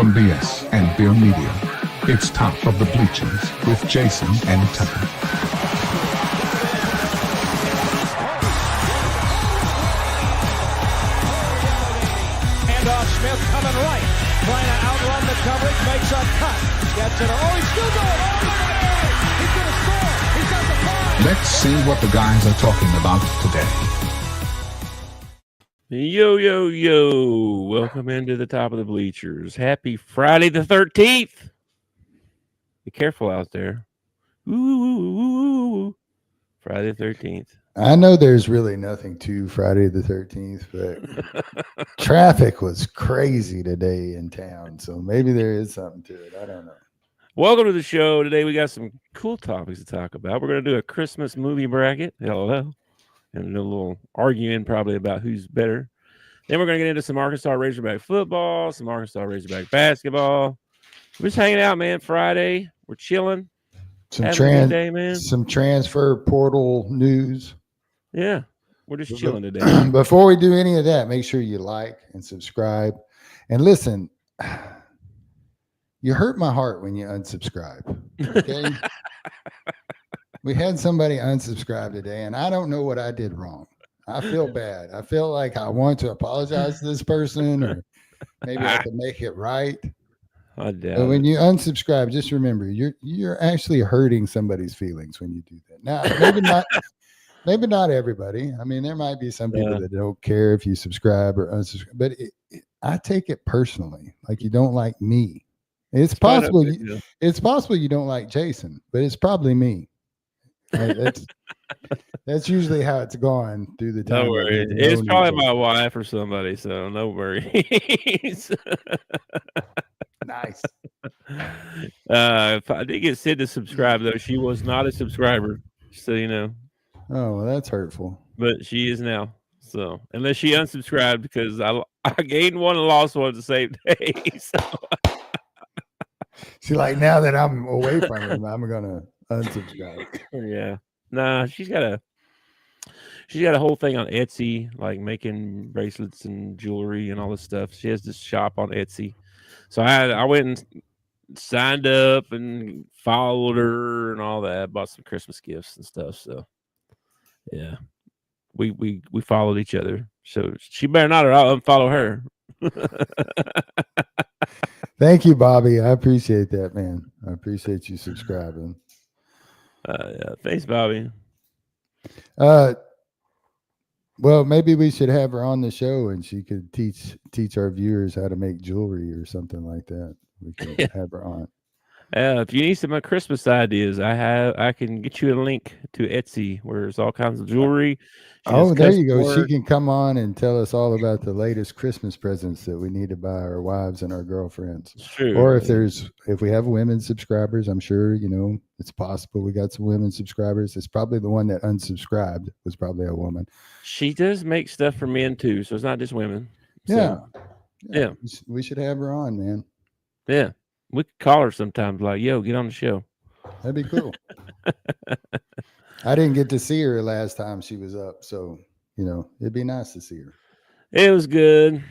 from BS and Beer Media. It's Top of the Bleachers with Jason and Tucker. Smith coming right, trying to outrun the coverage, makes a cut, gets it. Oh, he's still going all the way. He's going to score. He's got the five. Let's see what the guys are talking about today. Yo, yo, yo. Welcome into the Top of the Bleachers. Happy Friday the 13th. Be careful out there. Ooh. Friday the 13th. I know there's really nothing to Friday the 13th, but traffic was crazy today in town. So maybe there is something to it. I don't know. Welcome to the show. Today we got some cool topics to talk about. We're going to do a Christmas movie bracket. Hello. And a little arguing probably about who's better. Then we're going to get into some Arkansas Razorback football, some Arkansas Razorback basketball. We're just hanging out, man. Friday. We're chilling. Some day, man. Some transfer portal news. Yeah, we're just chilling today. Before we do any of that, make sure you like and subscribe. And listen, you hurt my heart when you unsubscribe. Okay? We had somebody unsubscribe today, and I don't know what I did wrong. I feel bad. I feel like I want to apologize to this person, or maybe I can make it right. But when you unsubscribe, just remember you're actually hurting somebody's feelings when you do that. Now, maybe not everybody. I mean, there might be some people that don't care if you subscribe or unsubscribe, but I take it personally. Like you don't like me. It's possible. It's possible you don't like Jason, but it's probably me. Right? That's usually how it's gone through the time. No worries. It's probably my wife or somebody, so no worries. Nice. If I did get Sid to subscribe, though, she was not a subscriber, so you know. Oh, well, that's hurtful. But she is now. So unless she unsubscribed because I gained one and lost one the same day. So. See, like now that I'm away from him, I'm gonna unsubscribe. Yeah. Nah, she's got a whole thing on Etsy, like making bracelets and jewelry and all this stuff. She has this shop on Etsy. So I went and signed up and followed her and all that. Bought some Christmas gifts and stuff. So yeah, we followed each other. So she better not, or I'll unfollow her. Thank you, Bobby. I appreciate that, man. I appreciate you subscribing. Yeah, thanks, Bobby. Well, maybe we should have her on the show and she could teach our viewers how to make jewelry or something like that. We could have her on. If you need some Christmas ideas, I can get you a link to Etsy where there's all kinds of jewelry. There you go. She can come on and tell us all about the latest Christmas presents that we need to buy our wives and our girlfriends. True. Or if we have women subscribers, I'm sure, it's possible we got some women subscribers. It's probably the one that unsubscribed was probably a woman. She does make stuff for men too, so it's not just women. So, yeah. We should have her on, man. Yeah. We could call her sometimes like, yo, get on the show. That'd be cool. I didn't get to see her last time she was up, so, it'd be nice to see her. It was good.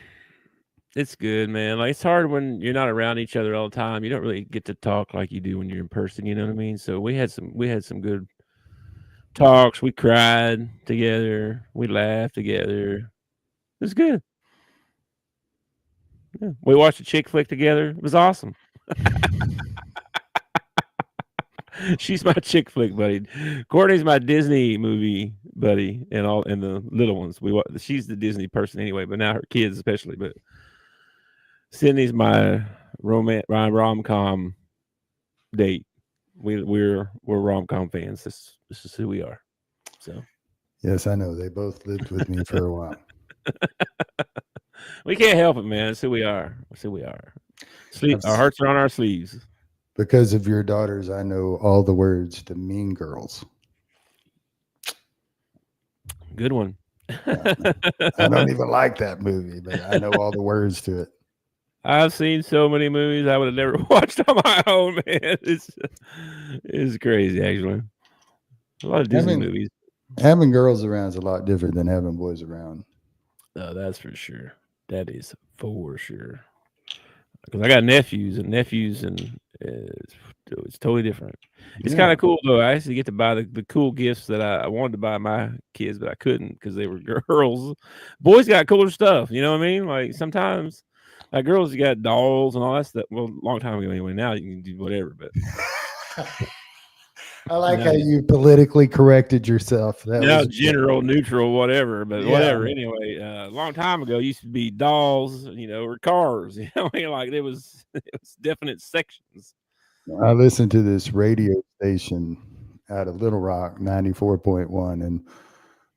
It's good, man. Like, it's hard when you're not around each other all the time. You don't really get to talk like you do when you're in person, you know what I mean? So we had some good talks. We cried together. We laughed together. It was good. Yeah. We watched a chick flick together. It was awesome. She's my chick flick buddy. Courtney's my Disney movie buddy, and the little ones. She's the Disney person anyway, but now her kids especially. But Sydney's my rom-com date. We're rom-com fans. This is who we are. So yes, I know they both lived with me for a while. We can't help it, man. It's who we are. It's who we are. Our hearts are on our sleeves. Because of your daughters, I know all the words to Mean Girls. Good one. I don't even like that movie, but I know all the words to it. I've seen so many movies I would have never watched on my own, man. It's crazy, actually. A lot of Disney movies. Having girls around is a lot different than having boys around. No, that's for sure. That is for sure. because I got nephews, and it's totally different. It's Yeah. kind of cool though. I actually get to buy the cool gifts that I wanted to buy my kids, but I couldn't because they were girls. Boys got cooler stuff. You know what I mean? Like sometimes, like girls, you got dolls and all that stuff. Well, a long time ago anyway. Now you can do whatever. But I like how you politically corrected yourself. That now was general, neutral, whatever. But Yeah. whatever. Anyway, a long time ago, it used to be dolls, or cars. You know, what I mean? Like it was definite sections. I listened to this radio station out of Little Rock, 94.1, and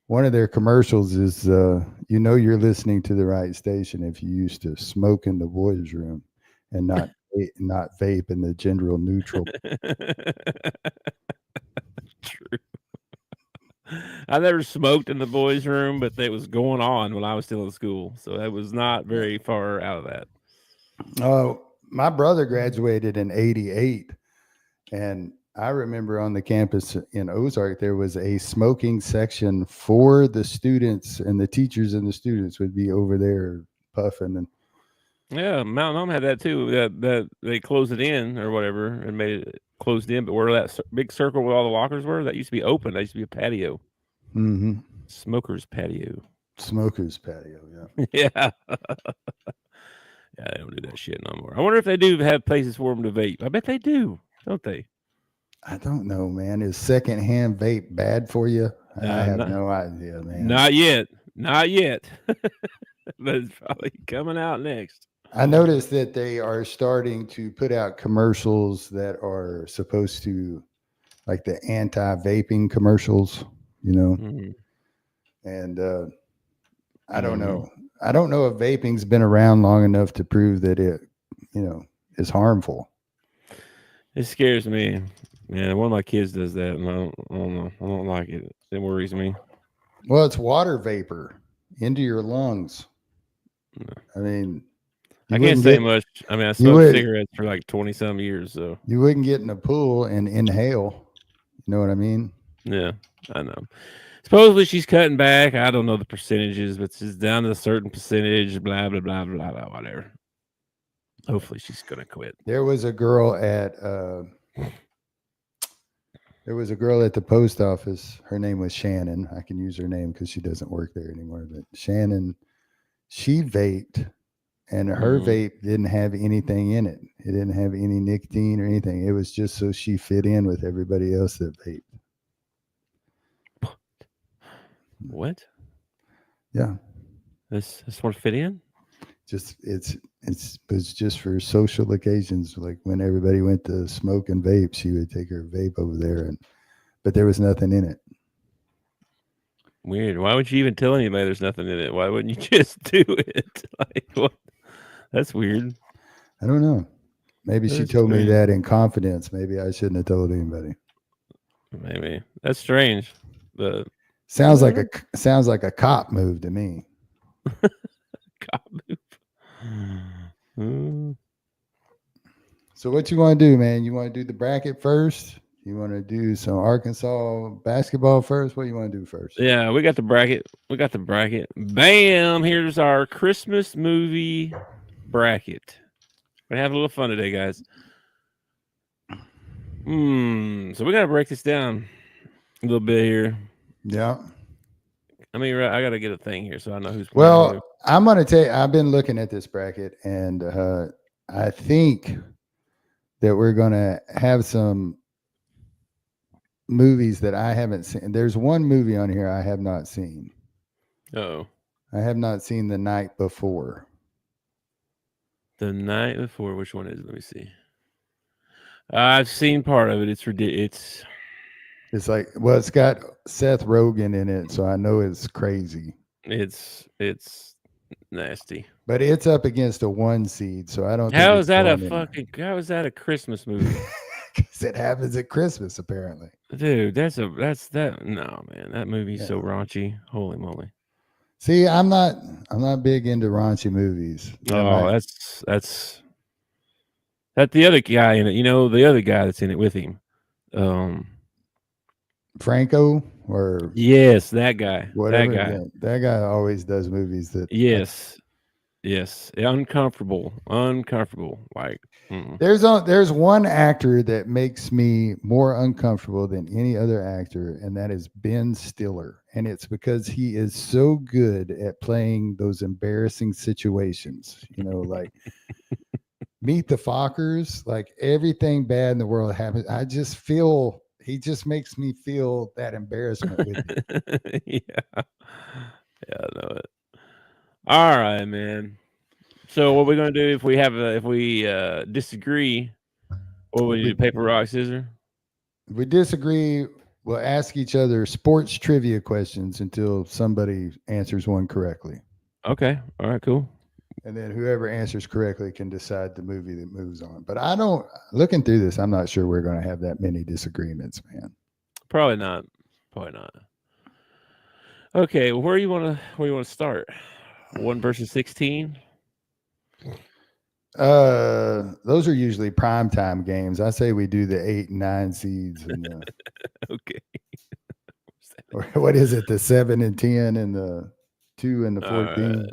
one of their commercials is, you're listening to the right station if you used to smoke in the boys' room and not vape in the general neutral. True. I never smoked in the boys' room, but that was going on when I was still in school, so that was not very far out of that. Oh, my brother graduated in '88, and I remember on the campus in Ozark, there was a smoking section for the students, and the teachers and the students would be over there puffing. And Yeah, Mountain Home had that too. That they closed it in or whatever and made it closed in. But where that big circle where all the lockers were, that used to be open. That used to be a patio, smoker's patio. Smokers patio, yeah. Yeah. Yeah, they don't do that shit no more. I wonder if they do have places for them to vape. I bet they do, don't they? I don't know, man. Is secondhand vape bad for you? I have no idea, man. Not yet. But it's probably coming out next. I noticed that they are starting to put out commercials that are supposed to, like the anti-vaping commercials, Mhm. And I don't know. I don't know if vaping's been around long enough to prove that it, is harmful. It scares me. Yeah, one of my kids does that, and I don't know. I don't like it. It worries me. Well, it's water vapor into your lungs. No. I mean, I can't say much. I mean, I smoked cigarettes for like 20-some years, so you wouldn't get in a pool and inhale. You know what I mean? yeah, I know. Supposedly she's cutting back. I don't know the percentages, but she's down to a certain percentage. Blah blah blah blah blah. Whatever. Hopefully, she's gonna quit. There was a girl at the post office. Her name was Shannon. I can use her name because she doesn't work there anymore. But Shannon, she vaped, and her vape didn't have anything in it. It didn't have any nicotine or anything. It was just so she fit in with everybody else that vaped. What? Yeah. This want to fit in? Just it's just for social occasions. Like when everybody went to smoke and vape, she would take her vape over there, but there was nothing in it. Weird. Why would you even tell anybody there's nothing in it? Why wouldn't you just do it? Like what? That's weird. I don't know. Maybe she told me that in confidence. Maybe I shouldn't have told anybody. Maybe that's strange. But sounds like a cop move to me. Cop move. So what you want to do, man? You want to do the bracket first? You want to do some Arkansas basketball first? What do you want to do first? Yeah, we got the bracket. Bam! Here's our Christmas movie bracket. We're having a little fun today, guys. So we got to break this down a little bit here. Yeah. I mean, I got to get a thing here so I know who's playing. Well, who. I'm going to tell you, I've been looking at this bracket, and I think that we're going to have some movies that I haven't seen. There's one movie on here I have not seen. Oh. I have not seen The Night Before. The Night Before, which one is it? Let me see. I've seen part of it. It's ridiculous. It's like, well, it's got Seth Rogen in it, so I know it's crazy. It's nasty. But it's up against a 1 seed, so I don't think how is that a Christmas movie? Because it happens at Christmas, apparently. Dude, no, man. That movie's so raunchy. Holy moly. See, I'm not big into raunchy movies. That's the other guy in it. The other guy that's in it with him. Franco or yes, that guy. Whatever, that guy always does movies that yes. Yes, uncomfortable. Like, There's one actor that makes me more uncomfortable than any other actor, and that is Ben Stiller. And it's because he is so good at playing those embarrassing situations. Like Meet the Fockers, like everything bad in the world happens. I just feel he just makes me feel that embarrassment with him. yeah, I know it. All right, man. So what we're gonna do if we disagree? What would you do? Paper, rock, scissors? If we disagree, we'll ask each other sports trivia questions until somebody answers one correctly. Okay. All right. Cool. And then whoever answers correctly can decide the movie that moves on. But looking through this, I'm not sure we're going to have that many disagreements, man. Probably not. Okay. Well, where you want to start? 1 versus 16. Those are usually primetime games. I say we do the 8 and 9 seeds. And Okay. what is it? The 7 and 10 and the 2 and the 14.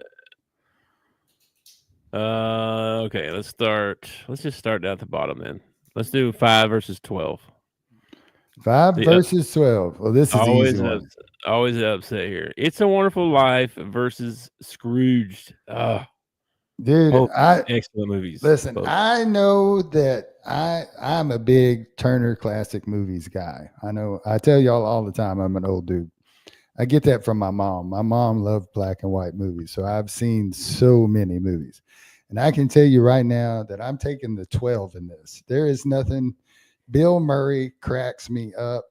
Okay. Let's start. Let's just start at the bottom then. Let's do 5 versus 12. 5 versus 12. Well, this is always easy one. Always an upset here. It's a Wonderful Life versus Scrooged. Dude, excellent movies. Listen, both. I know that I'm a big Turner Classic Movies guy. I know. I tell y'all all the time I'm an old dude. I get that from my mom. My mom loved black and white movies, so I've seen so many movies. And I can tell you right now that I'm taking the 12 in this. There is nothing. Bill Murray cracks me up.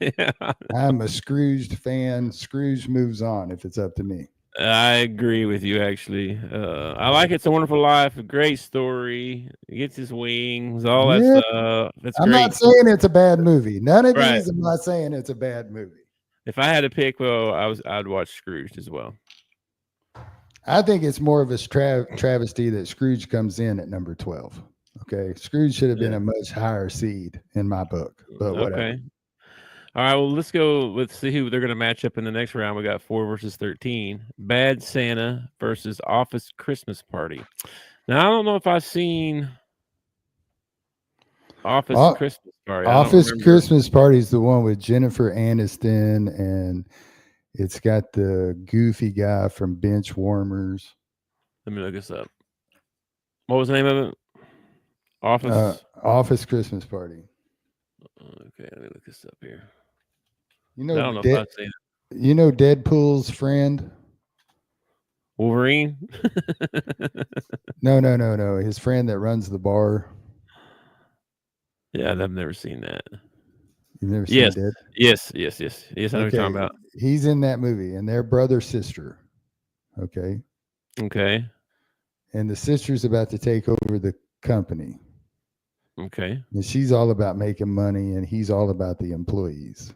Yeah. I'm a Scrooged fan. Scrooge moves on if it's up to me. I agree with you, actually. I like It's a Wonderful Life. A great story. He gets his wings, all that stuff. That's I'm great. not saying it's a bad movie. None of these, I'm not saying it's a bad movie. If I had to pick, well, I'd watch Scrooge as well. I think it's more of a travesty that Scrooge comes in at number 12. Okay. Scrooge should have been a much higher seed in my book, but whatever. Okay. All right, well, let's go. Let's see who they're going to match up in the next round. We got 4 versus 13. Bad Santa versus Office Christmas Party. Now, I don't know if I've seen Office Christmas Party. Office Christmas Party is the one with Jennifer Aniston, and it's got the goofy guy from Bench Warmers. Let me look this up. What was the name of it? Office Christmas Party. Okay, let me look this up here. I don't know if I've seen it. You know Deadpool's friend? Wolverine? No. His friend that runs the bar. Yeah, I've never seen that. You've never seen Dead? Yes. I know what you're talking about. He's in that movie, and they're brother-sister. Okay. And the sister's about to take over the company. Okay. And she's all about making money, and he's all about the employees.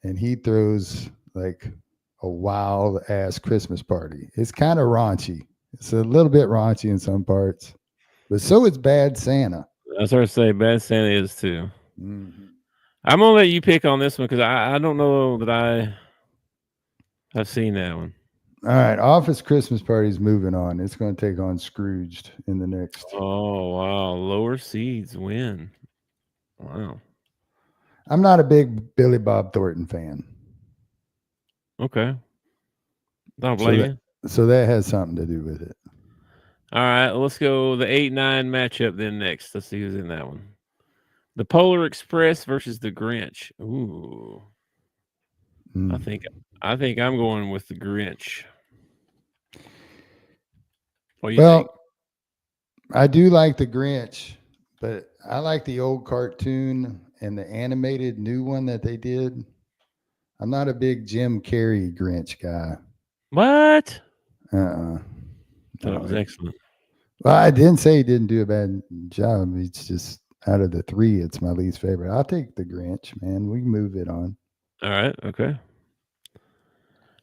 And he throws like a wild ass Christmas party. It's kind of raunchy. It's a little bit raunchy in some parts, but so is Bad Santa. I was going to say Bad Santa is too. Mm-hmm. I'm gonna let you pick on this one because I don't know that I've seen that one. All right, Office Christmas Party's moving on. It's going to take on Scrooged in the next. Oh wow, lower seeds win. Wow. I'm not a big Billy Bob Thornton fan. Okay. Don't blame you. So that has something to do with it. All right, let's go the 8-9 matchup then next. Let's see who's in that one. The Polar Express versus the Grinch. Ooh. I think I'm going with the Grinch. What do you think? I do like the Grinch, but I like the old cartoon and the animated new one that they did. I'm not a big Jim Carrey Grinch guy. What? That was excellent. Well, I didn't say he didn't do a bad job. It's just out of the 3, it's my least favorite. I'll take the Grinch, man. We can move it on. All right. Okay.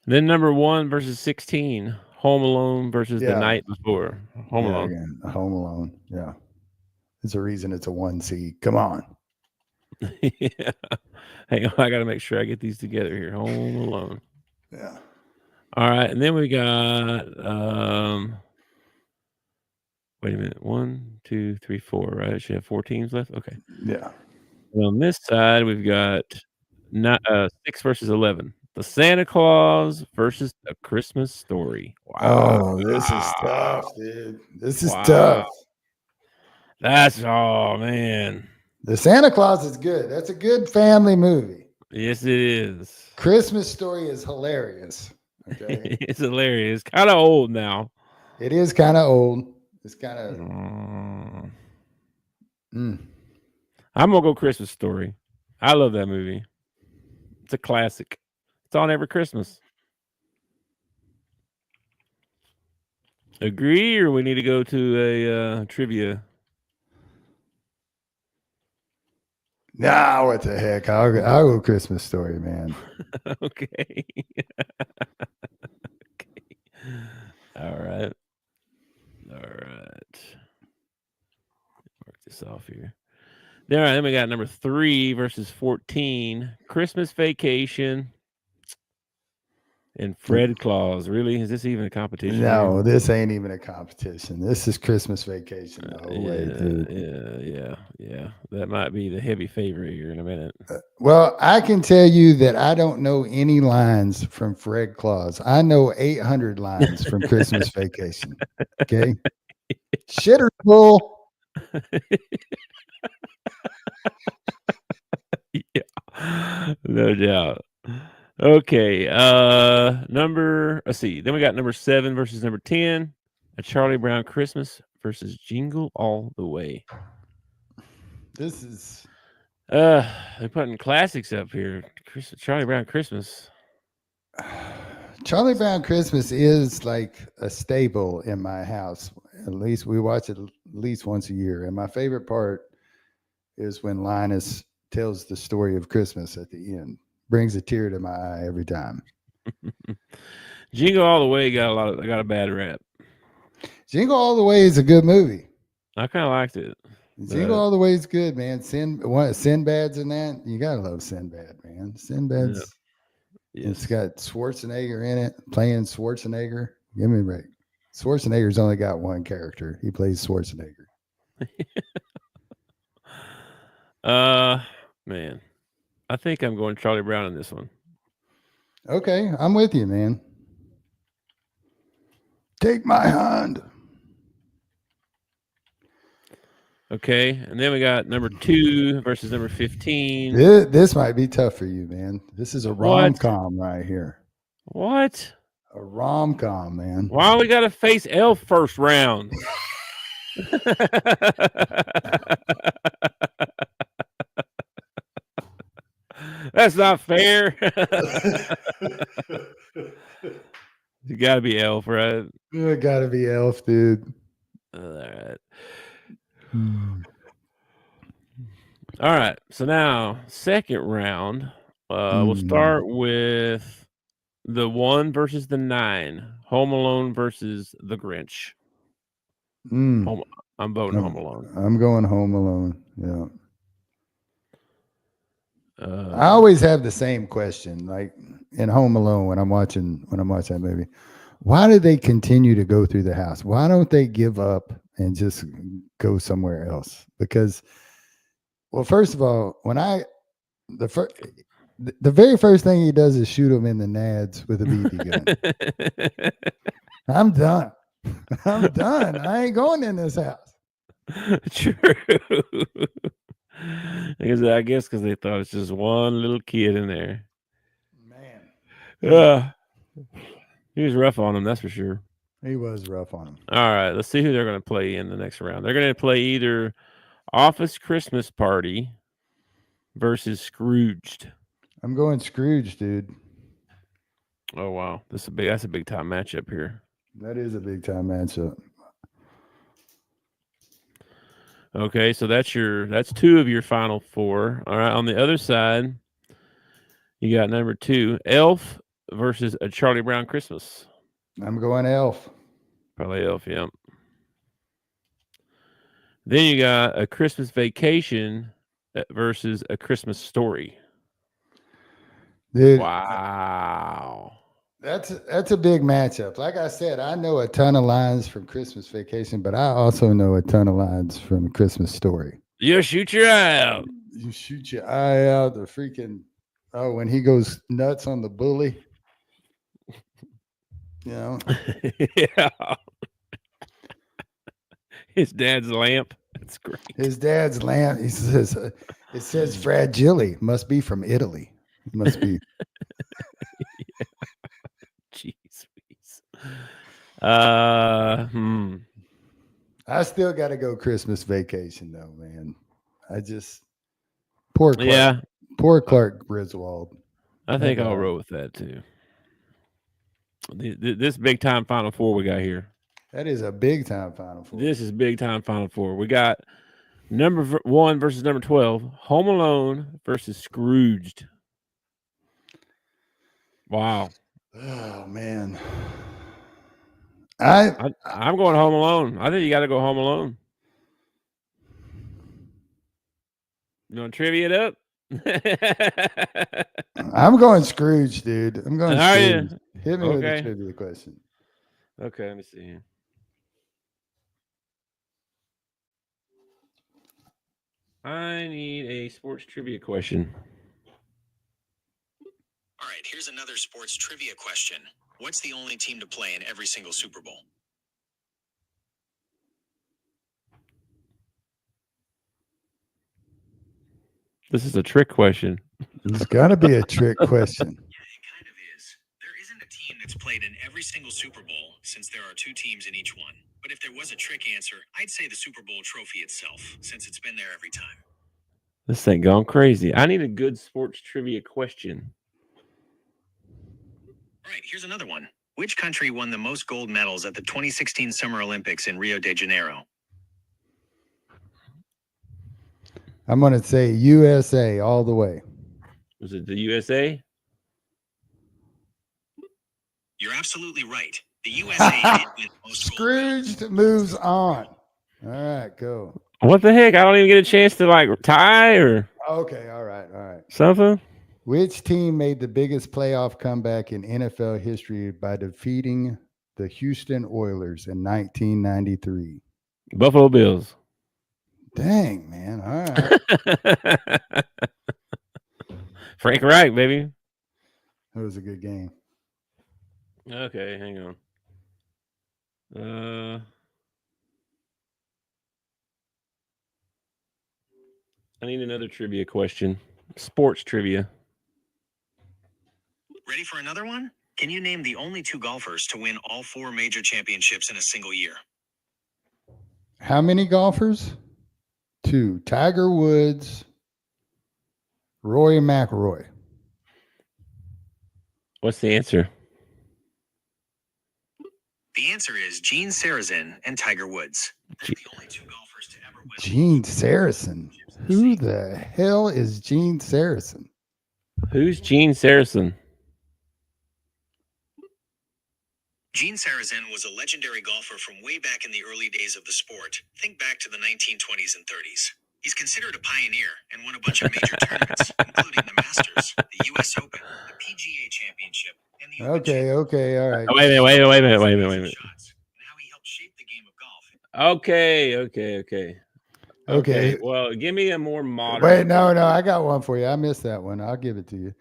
Then number 1 versus 16. Home Alone versus The Night Before. Home Alone. Again, Home Alone. Yeah. There's a reason it's a 1 seed. Come on. Yeah. Hang on. I got to make sure I get these together here. Home Alone. Yeah. All right, and then we got wait a minute. 1, 2, 3, 4, right? It should have 4 teams left. Okay. Yeah. And on this side, we've got 6 versus 11. The Santa Claus versus A Christmas Story. Wow. Oh, this is tough, dude. This is Wow. tough. That's man. The Santa Claus is good. That's a good family movie. Yes, it is. Christmas Story is hilarious. Okay. It's hilarious. Kind of old now. It is kind of old. It's kind of. I'm gonna go Christmas Story. I love that movie. It's a classic. It's on every Christmas. Agree, or we need to go to a trivia? Nah, what the heck? I'll go Christmas Story, man. Okay. Okay. All right. Mark this off here. All right, then we got number 3 versus 14. Christmas Vacation and Fred Claus. Really? Is this even a competition? No, this ain't even a competition. This is Christmas Vacation. No way, dude. Yeah. That might be the heavy favorite here in a minute. Well, I can tell you that I don't know any lines from Fred Claus. I know 800 lines from Christmas Vacation. Okay. Shitter full. Yeah, no doubt. Okay, let's see. Then we got number 7 versus number 10. A Charlie Brown Christmas versus Jingle All the Way. This is they're putting classics up here. Charlie Brown Christmas. Charlie Brown Christmas is like a staple in my house. At least we watch it at least once a year. And my favorite part is when Linus tells the story of Christmas at the end. Brings a tear to my eye every time. Jingle All the Way got a bad rap. Jingle All the Way is a good movie. I kind of liked it. Jingle All the Way is good, man. Sinbad's in that. You gotta love Sinbad, man. Sinbad's. Yeah. It's got Schwarzenegger in it, playing Schwarzenegger. Give me a break. Schwarzenegger's only got one character. He plays Schwarzenegger. Man. I think I'm going Charlie Brown in this one. Okay, I'm with you, man. Take my hand. Okay, and then we got number 2 versus number 15. This might be tough for you, man. This is a rom-com right here. What? A rom-com, man. Why we got to face Elf first round? That's not fair. You got to be Elf, right? It got to be Elf, dude. All right. All right. So now, second round, we'll start with the 1 versus the 9. Home Alone versus The Grinch. I'm voting Home Alone. I'm going Home Alone. Yeah. I always have the same question, like in Home Alone when I'm watching that movie. Why do they continue to go through the house? Why don't they give up and just go somewhere else? Because, well, first of all, the very first thing he does is shoot him in the nads with a BB gun. I'm done. I'm done. I ain't going in this house. True. I guess because they thought it's just one little kid in there. Man. He was rough on him, that's for sure. He was rough on him. All right, let's see who they're going to play in the next round. They're going to play either Office Christmas Party versus Scrooged. I'm going Scrooge, dude. Oh wow, that's a big time matchup here. That is a big time matchup. Okay, so that's 2 of your final 4. All right, on the other side, you got number 2, Elf versus A Charlie Brown Christmas. I'm going Elf. Probably Elf, yeah. Then you got A Christmas Vacation versus A Christmas Story. Dude, wow. That's a big matchup. Like I said, I know a ton of lines from Christmas Vacation, but I also know a ton of lines from Christmas Story. You shoot your eye out. You shoot your eye out. The freaking when he goes nuts on the bully, you know. Yeah. His dad's lamp. That's great. His dad's lamp. He says it says fragile. Must be from Italy. It must be. Jeez. Please. I still got to go Christmas Vacation though, man. I just poor Clark. Yeah. Poor Clark Griswold. I think I'll roll with that too. This big time Final Four we got here. That is a big time Final Four. This is big time Final Four. We got number 1 versus number 12. Home Alone versus Scrooged. Wow. Oh man. I'm going Home Alone. I think you got to go Home Alone. You want to trivia it up? I'm going Scrooge, dude. I'm going Are Scrooge. you? Hit me with Okay. a trivia question. Okay, let me see. I need a sports trivia question. All right, here's another sports trivia question. What's the only team to play in every single Super Bowl? This is a trick question. It's got to be a trick question. Yeah, it kind of is. There isn't a team that's played in every single Super Bowl since there are 2 teams in each one. But if there was a trick answer, I'd say the Super Bowl trophy itself, since it's been there every time. This thing going crazy. I need a good sports trivia question. All right, here's another one. Which country won the most gold medals at the 2016 Summer Olympics in Rio de Janeiro? I'm going to say USA all the way. Was it the USA? You're absolutely right. The USA did win the most gold medals. Scrooged moves on. All right, go. What the heck? I don't even get a chance to like tie or Okay, all right. something. Which team made the biggest playoff comeback in NFL history by defeating the Houston Oilers in 1993? Buffalo Bills. Dang, man. All right. Frank Reich, baby. That was a good game. Okay, hang on. I need another trivia question. Sports trivia. Ready for another one? Can you name the only 2 golfers to win all 4 major championships in a single year? How many golfers? 2. Tiger Woods, Roy McIlroy. What's the answer? The answer is Gene Sarazen and Tiger Woods. They're the only 2 golfers to ever win. Gene Sarazen. Who the hell is Gene Sarazen? Who's Gene Sarazen? Gene Sarazen was a legendary golfer from way back in the early days of the sport. Think back to the 1920s and 30s. He's considered a pioneer and won a bunch of major tournaments, including the Masters, the U.S. Open, the PGA Championship, and the Open Okay, all right. Wait a minute. Shots, and how he helped shape the game of golf. Okay. Well, give me a more modern. Wait, no, I got one for you. I missed that one. I'll give it to you.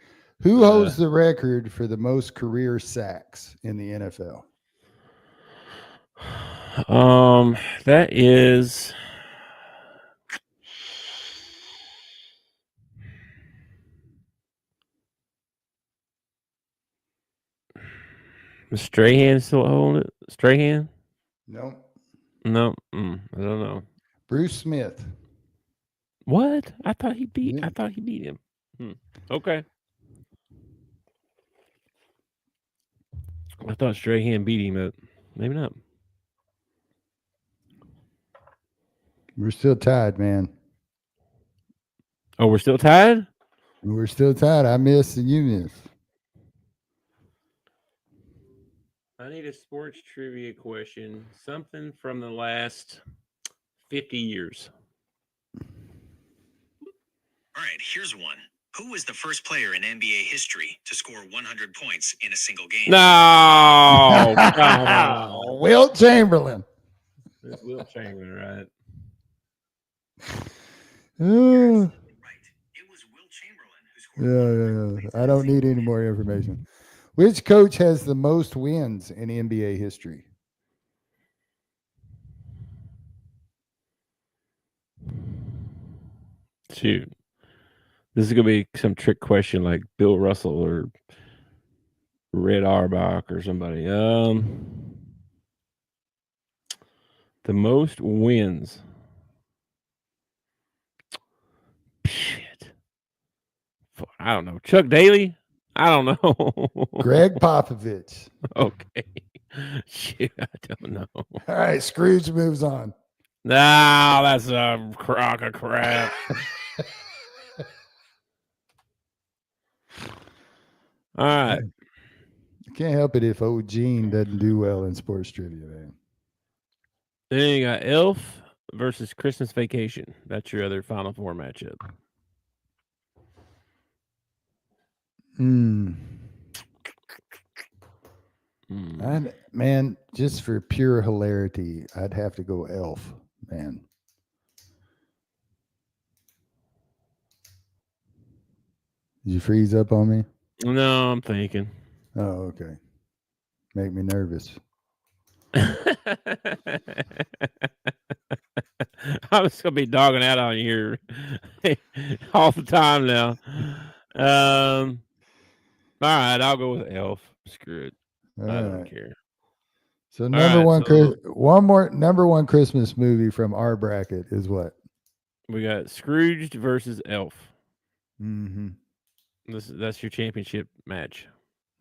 Who holds the record for the most career sacks in the NFL? That is Strahan still holding it? Strahan? No. No, I don't know. Bruce Smith. What? I thought he beat him. Okay. I thought Strahan beat him, but maybe not. We're still tied, man. Oh, we're still tied? We're still tied. I missed and you missed. I need a sports trivia question. Something from the last 50 years. All right, here's one. Who was the first player in NBA history to score 100 points in a single game? No, come on. Wilt Chamberlain. It's Wilt Chamberlain, right? Uh, Right. It was Wilt Chamberlain who scored. yeah. I don't need any more information. Which coach has the most wins in NBA history? Shoot. This is going to be some trick question like Bill Russell or Red Auerbach or somebody. The most wins. Shit. I don't know. Chuck Daly? I don't know. Greg Popovich. Okay. Shit, I don't know. All right, Scrooge moves on. No, that's a crock of crap. All right. Can't help it if old Gene doesn't do well in sports trivia, man. Then you got Elf versus Christmas Vacation. That's your other Final Four matchup. Man, just for pure hilarity, I'd have to go Elf, man. Did you freeze up on me? No, I'm thinking. Oh, okay. Make me nervous. I'm just gonna be dogging out on you here all the time now. All right, I'll go with Elf. Screw it. All I don't right. care. So number right, one, so- one more number one Christmas movie from our bracket is what? We got Scrooged versus Elf. Mm-hmm. That's your championship match.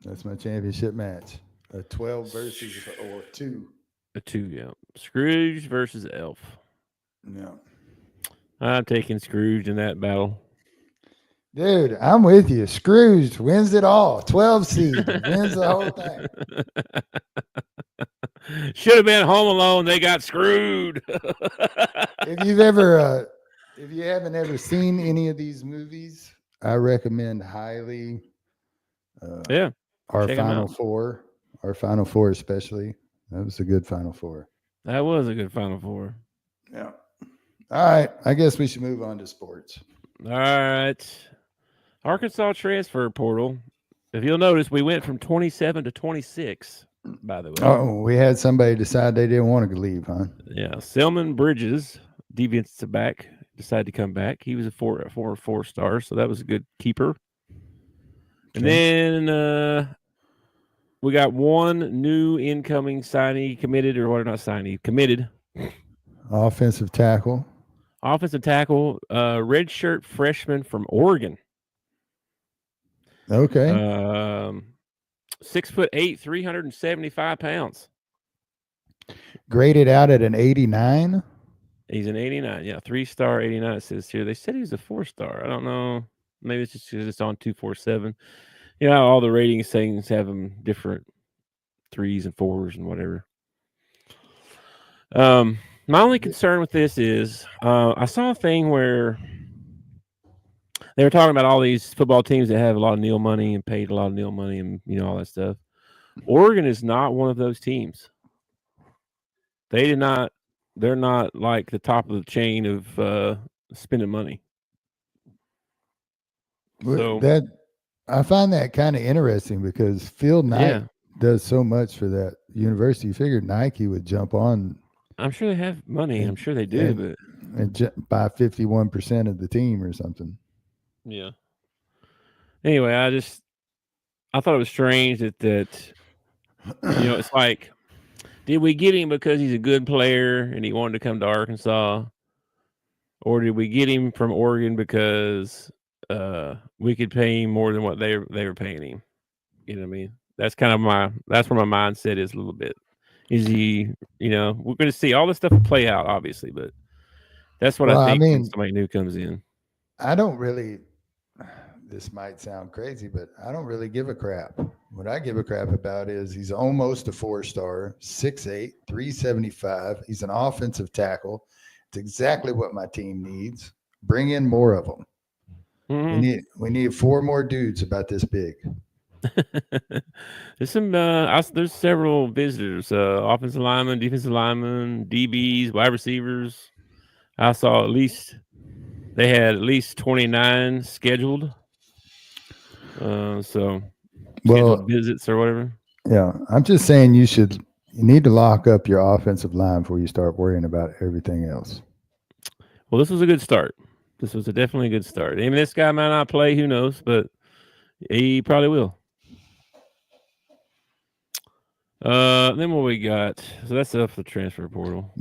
That's my championship match. A 12 versus or 2. A 2, yeah. Scrooge versus Elf. No. I'm taking Scrooge in that battle. Dude, I'm with you. Scrooge wins it all. 12 seed wins the whole thing. Should have been Home Alone. They got screwed. If you haven't ever seen any of these movies, I recommend highly. Yeah, our check 'em Final out. Four, our Final Four especially. That was a good Final Four. That was a good Final Four. Yeah. All right. I guess we should move on to sports. All right. Arkansas transfer portal. If you'll notice, we went from 27 to 26, by the way. Oh, we had somebody decide they didn't want to leave, huh? Yeah. Selman Bridges, defensive back, decided to come back. He was a four-star, so that was a good keeper. And then we got one new incoming signee committed, or what? Not signee, committed. Offensive tackle. Offensive tackle, redshirt freshman from Oregon. Okay. 6'8", 375 pounds. Graded out at an 89. He's an 89. Yeah, 3-star 89 it says here. They said he was a 4-star. I don't know. Maybe it's just because it's on 247. You know how all the ratings things have them different 3s and 4s and whatever. My only concern with this is I saw a thing where they were talking about all these football teams that have a lot of NIL money and paid a lot of NIL money and, you know, all that stuff. Oregon is not one of those teams. They're not like the top of the chain of spending money. So That I find that kind of interesting because Phil Knight does so much for that university. You figured Nike would jump on. I'm sure they have money. I'm sure they do, and buy 51% of the team or something. Yeah. Anyway, I thought it was strange that you know, it's like, did we get him because he's a good player and he wanted to come to Arkansas, or did we get him from Oregon because we could pay him more than what they were paying him? You know what I mean? That's kind of that's where my mindset is a little bit. Is he? You know, we're going to see all this stuff play out, obviously, but that's what I think when somebody new comes in. I don't really. This might sound crazy, but I don't really give a crap. What I give a crap about is he's almost a 4-star, 6'8", 375. He's an offensive tackle. It's exactly what my team needs. Bring in more of them. Mhm. We need 4 more dudes about this big. There's some. There's several visitors. Offensive linemen, defensive linemen, DBs, wide receivers. I saw at least they had at least 29 scheduled. So scheduled Well, visits or whatever. yeah, I'm just saying you need to lock up your offensive line before you start worrying about everything else. Well, this was a good start. This was definitely a good start. I mean, this guy might not play, who knows, but he probably will. Then what we got? So that's up the transfer portal.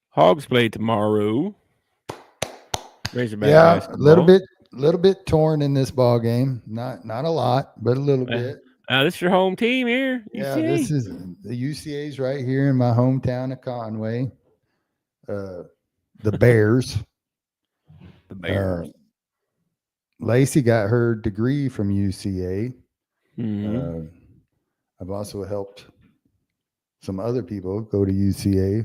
Hogs play tomorrow. Razorback basketball. little bit torn in this ball game. Not a lot, but a little bit. This is your home team here. Yeah, UCA. this is the UCA's right here in my hometown of Conway. The Bears. The Bears. Lacey got her degree from UCA. Mhm. I've also helped some other people go to UCA.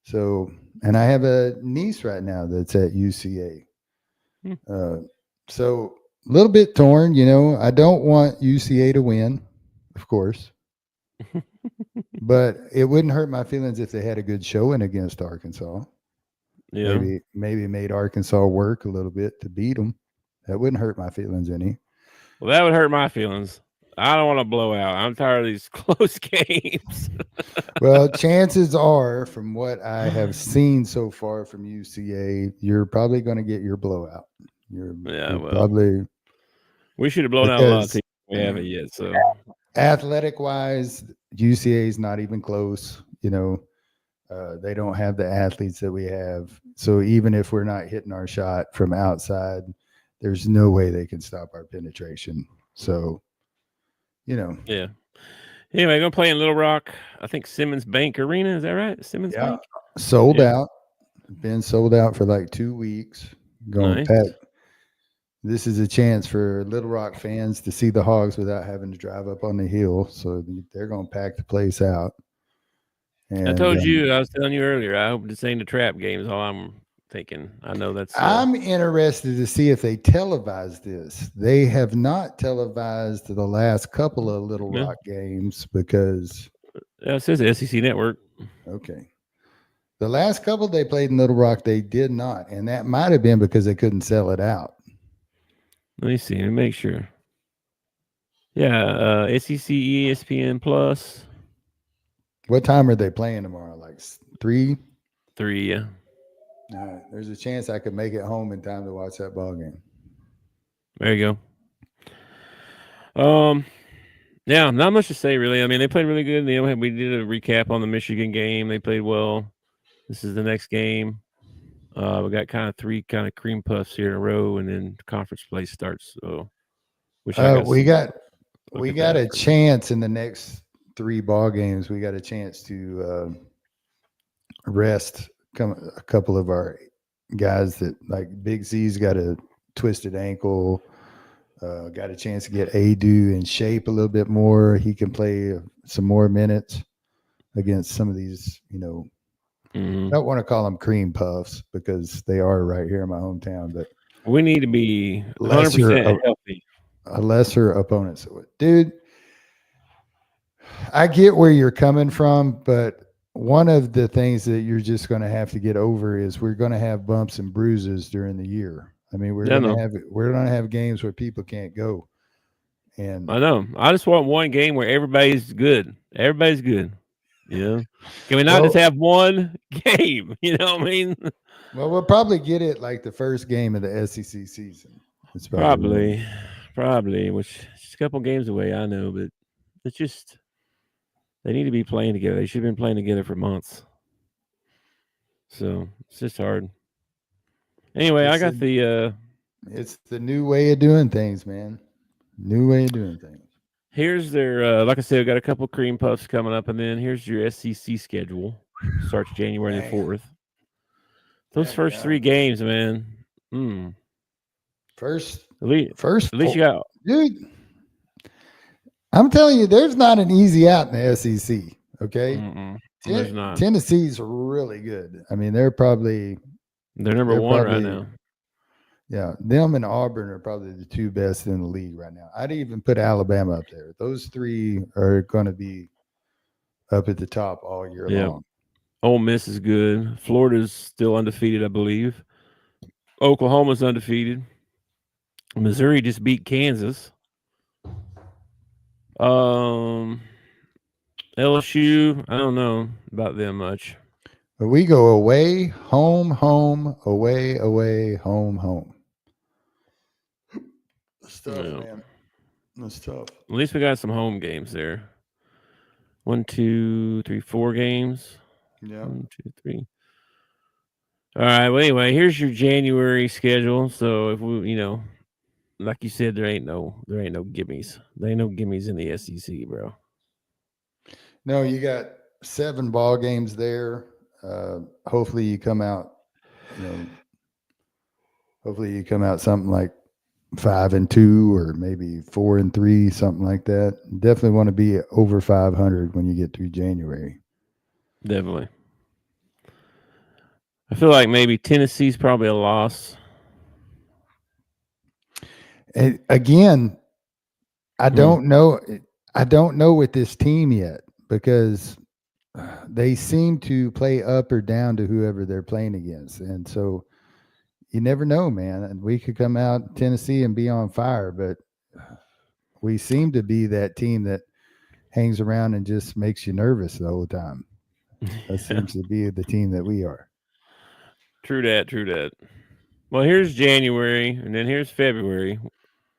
So, and I have a niece right now that's at UCA. So a little bit torn, I don't want UCA to win, of course, but it wouldn't hurt my feelings if they had a good showing against Arkansas. Yeah. Maybe made Arkansas work a little bit to beat them. That wouldn't hurt my feelings any. Well, that would hurt my feelings. I don't want to blow out. I'm tired of these close games. Well, chances are, from what I have seen so far from UCA, you're probably going to get your blowout. Probably. We should have blown out a lot of teams. We haven't yet. So, athletic wise, UCA is not even close. They don't have the athletes that we have. So even if we're not hitting our shot from outside, there's no way they can stop our penetration. So, yeah. Anyway, going to play in Little Rock. I think Simmons Bank Arena. Is that right? Simmons Bank? Sold out. Been sold out for like 2 weeks. Going pack. This is a chance for Little Rock fans to see the Hogs without having to drive up on the hill. So they're going to pack the place out. And, I told you, I was telling you earlier, I hope this ain't a trap game is all I'm thinking. I know that's. I'm interested to see if they televise this. They have not televised the last couple of Little Rock games because. It says the SEC Network. Okay. The last couple they played in Little Rock, they did not. And that might have been because they couldn't sell it out. Let me see. Let me make sure. Yeah, SEC ESPN Plus. What time are they playing tomorrow? Like 3? 3, yeah. There's a chance I could make it home in time to watch that ball game. There you go. Yeah, not much to say really. I mean, they played really good. We did a recap on the Michigan game. They played well. This is the next game. We got kind of 3 kind of cream puffs here in a row, and then conference play starts. So, we got a chance in the next 3 ball games. We got a chance to rest a couple of our guys that, like Big Z's got a twisted ankle. Got a chance to get Adu in shape a little bit more. He can play some more minutes against some of these, I don't want to call them cream puffs because they are right here in my hometown, but we need to be 100% healthy. A lesser opponent. So, dude, I get where you're coming from, but one of the things that you're just going to have to get over is we're going to have bumps and bruises during the year. I mean, we're going to have games where people can't go. And I know. I just want one game where everybody's good. Everybody's good. Can we not just have one game? You know what I mean? Well, we'll probably get it like the first game of the SEC season. It's probably, which is a couple games away, I know, but it's just they need to be playing together. They should have been playing together for months. So it's just hard. Anyway, I got it's the new way of doing things, man. New way of doing things. Here's their, like I said, we got a couple cream puffs coming up, and then here's your SEC schedule. Starts January the 4th. Those first 3 games, man. First, at least you got, dude. I'm telling you, there's not an easy out in the SEC. Okay, there's not. Tennessee's really good. I mean, they're number 1 right now. Yeah, them and Auburn are probably the two best in the league right now. I'd even put Alabama up there. Those three are going to be up at the top all year Yeah. long. Ole Miss is good. Florida's still undefeated, I believe. Oklahoma's undefeated. Missouri just beat Kansas. LSU, I don't know about them much. But we go away, home, home, away, away, home, home. That's tough, Yeah. man. That's tough. At least we got some home games there. 1, 2, 3, 4 games. Yeah. 1, 2, 3. All right. Well, anyway, here's your January schedule. So if we, like you said, there ain't no gimmies. There ain't no gimmies in the SEC, bro. No, you got 7 ball games there. Hopefully you come out, hopefully you come out something like 5-2 or maybe 4-3, something like that. Definitely want to be over 500 when you get through January. Definitely. I feel like maybe Tennessee's probably a loss. And again, I don't know. I don't know with this team yet because they seem to play up or down to whoever they're playing against. And so you never know, man. And we could come out Tennessee and be on fire, but we seem to be that team that hangs around and just makes you nervous the whole time. That seems to be the team that we are. True that. Well, here's January, and then here's February.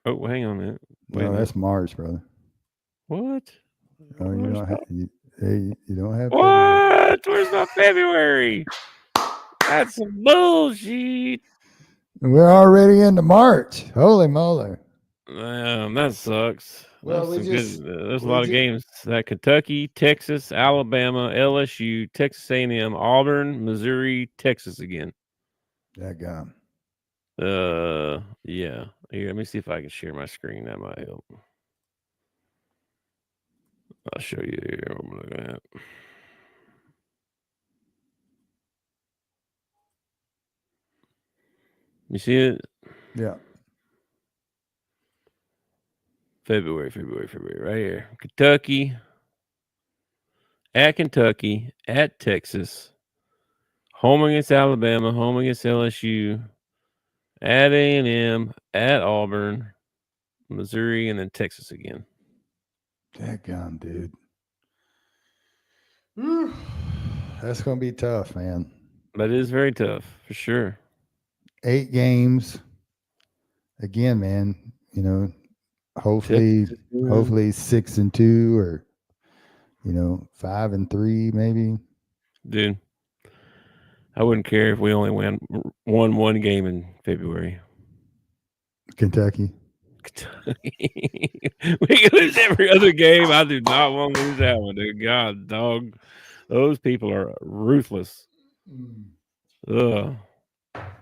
Oh, hang on a minute. Wait a No, minute. that's Mars, brother. What? Oh, you don't have you don't have February. What? Where's my February? That's some bullshit. We're already into March. Holy moly. That sucks. Well, there's a lot of games. That Kentucky, Texas, Alabama, LSU, Texas A&M, Auburn, Missouri, Texas again. That guy. Yeah. Here, let me see if I can share my screen. That might help. I'll show you here what I'm looking at. You see it? Yeah. February, right here. Kentucky, at Texas, home against Alabama, home against LSU, at A&M, at Auburn, Missouri, and then Texas again. That gun, dude. Whew. That's going to be tough, man. That is very tough, for sure. 8 games. Again, man, hopefully 6-2 or 5-3 maybe. Dude, I wouldn't care if we only won one game in February. Kentucky. We can lose every other game. I do not want to lose that one, dude. God, dog. Those people are ruthless. Ugh.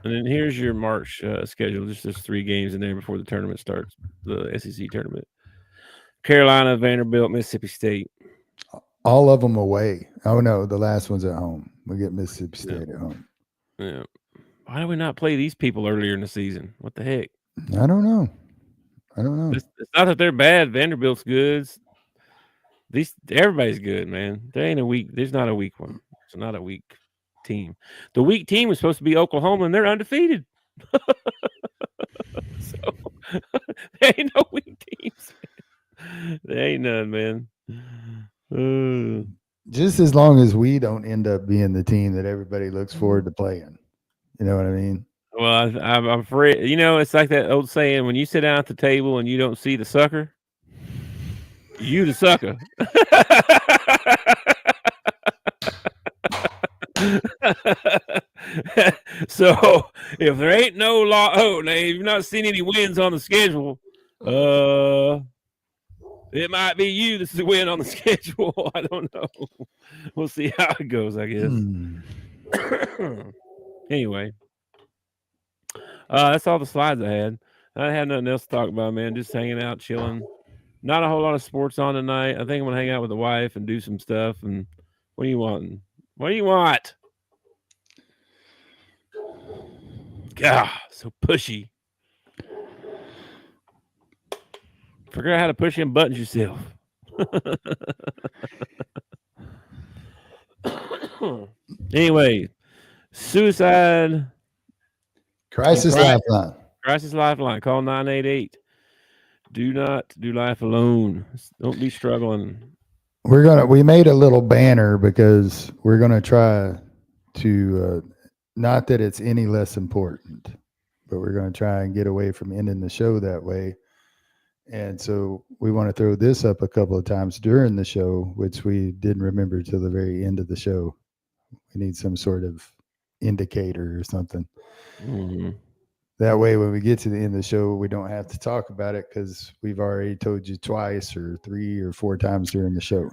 And then here's your March schedule. There's 3 games in there before the tournament starts, the SEC tournament. Carolina, Vanderbilt, Mississippi State. All of them away. Oh, no, the last one's at home. We get Mississippi State at home. Yeah. Why do we not play these people earlier in the season? What the heck? I don't know. It's not that they're bad. Vanderbilt's good. Everybody's good, man. There's not a weak one. It's not a weak team. The weak team was supposed to be Oklahoma, and they're undefeated. So there ain't no weak teams. There ain't none, man. Just as long as we don't end up being the team that everybody looks forward to playing. You know what I mean? Well, I'm afraid. It's like that old saying: when you sit down at the table and you don't see the sucker, you the sucker. So if there ain't no now you've not seen any wins on the schedule, it might be you that's the win on the schedule. I don't know. We'll see how it goes, I guess. Anyway, that's all the slides I had. I had nothing else to talk about, man. Just hanging out, chilling. Not a whole lot of sports on tonight. I think I'm gonna hang out with the wife and do some stuff. And what are you wanting? What do you want? God, so pushy. Figure out how to push in buttons yourself. Anyway, suicide Crisis Lifeline. crisis lifeline. Call 988. Do not do life alone. Don't be struggling. We made a little banner because we're gonna try to not that it's any less important, but we're gonna try and get away from ending the show that way. And so we want to throw this up a couple of times during the show, which we didn't remember till the very end of the show. We need some sort of indicator or something. Mm-hmm. That way, when we get to the end of the show, we don't have to talk about it because we've already told you twice or 3 or 4 times during the show.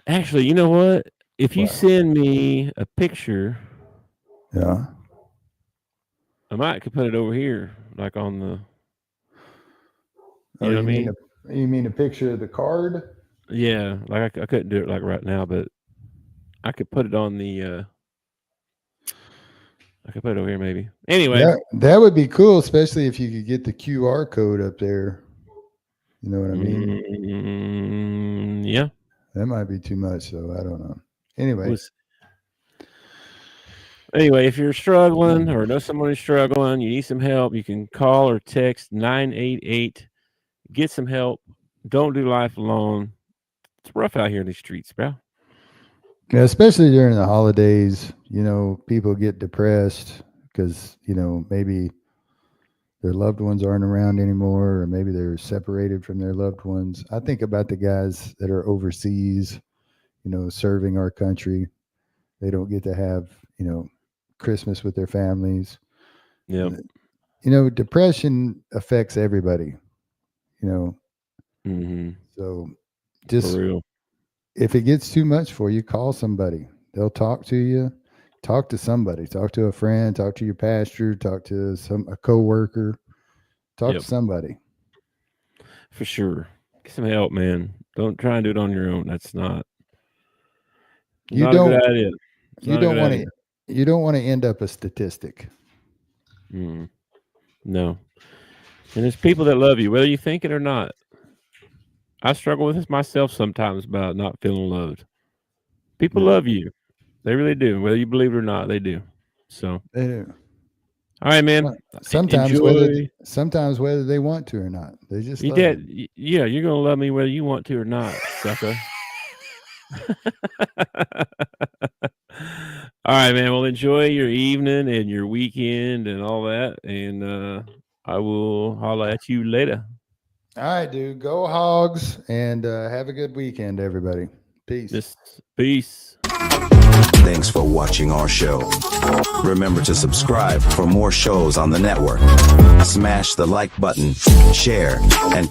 Actually, you know what? If you send me a picture, Yeah. I might could put it over here, like on the. You know what I mean? You mean a picture of the card? Yeah, like I couldn't do it like right now, but I could put it on the. I could put it over here, maybe. Anyway, that would be cool, especially if you could get the QR code up there. You know what I mean? Yeah. That might be too much, though. I don't know. Anyway. Anyway, if you're struggling or know someone who's struggling, you need some help, you can call or text 988. Get some help. Don't do life alone. It's rough out here in these streets, bro. Yeah, especially during the holidays, you know, people get depressed because, you know, maybe their loved ones aren't around anymore, or maybe they're separated from their loved ones. I think about the guys that are overseas, you know, serving our country. They don't get to have, you know, Christmas with their families. Yeah. You know, depression affects everybody, you know. Mm-hmm. So just for real. If it gets too much for you, call somebody. They'll talk to you. Talk to somebody. Talk to a friend. Talk to your pastor. Talk to a coworker. Talk to somebody. For sure. Get some help, man. Don't try and do it on your own. That's not. You not don't. A good idea. You don't want to. You don't want to end up a statistic. No. And there's people that love you, whether you think it or not. I struggle with this myself sometimes about not feeling loved. People love you. They really do. Whether you believe it or not, they do. So they do. All right, man. Sometimes whether they want to or not. They just love you. Yeah, you're gonna love me whether you want to or not, sucker. All right, man. Well, enjoy your evening and your weekend and all that. And I will holler at you later. All right, dude. Go Hogs and have a good weekend, everybody. Peace. Peace. Thanks for watching our show. Remember to subscribe for more shows on the network. Smash the like button, share, and